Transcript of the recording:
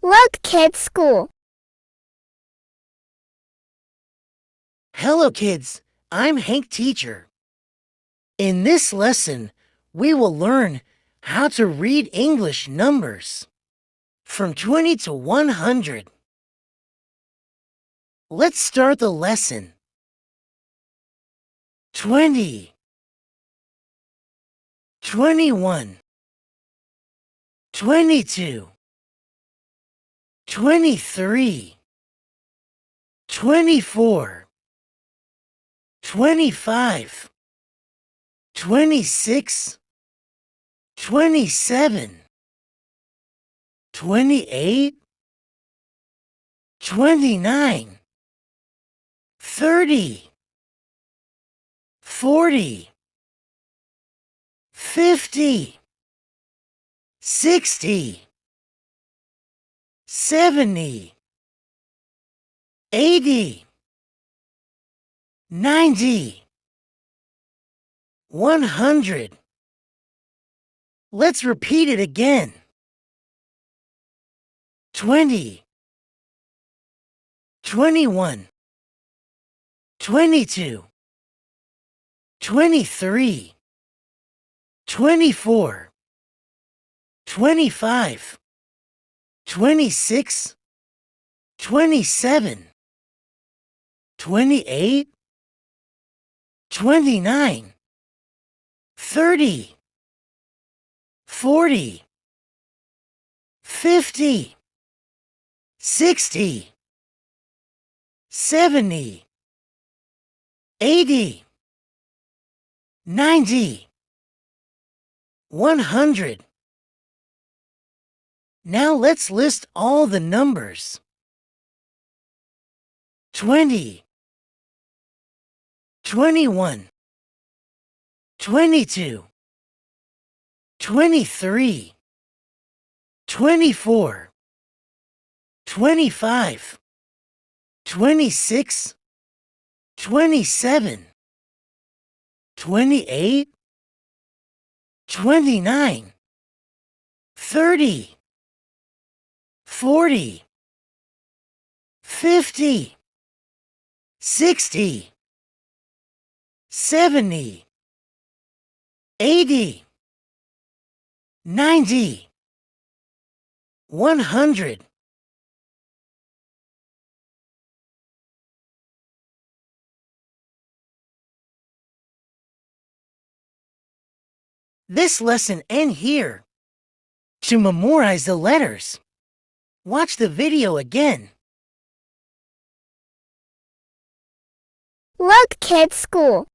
Look, kids, school. Hello, kids. I'm Hank Teacher. In this lesson, we will learn how to read English numbers from 20 to 100. Let's start the lesson. 20, 21, 22, 23, 24, 25, 26, 27, 28, 29, 30, 40, 50, 60, 70, 80, 90, 100. Let's repeat it again. 20, 21, 22, 23, 24, 25, 26, 27, 28, 29, 30, 40, 50, 60, 70, 80, 90, 100. Now let's list all the numbers. 20, 21, 22, 23, 24, 25, 26, 27, 28, 29, 30, 40, 50, 60, 70, 80, 90, 100. This lesson ends here. To memorize the letters, watch the video again. Look, kids, school.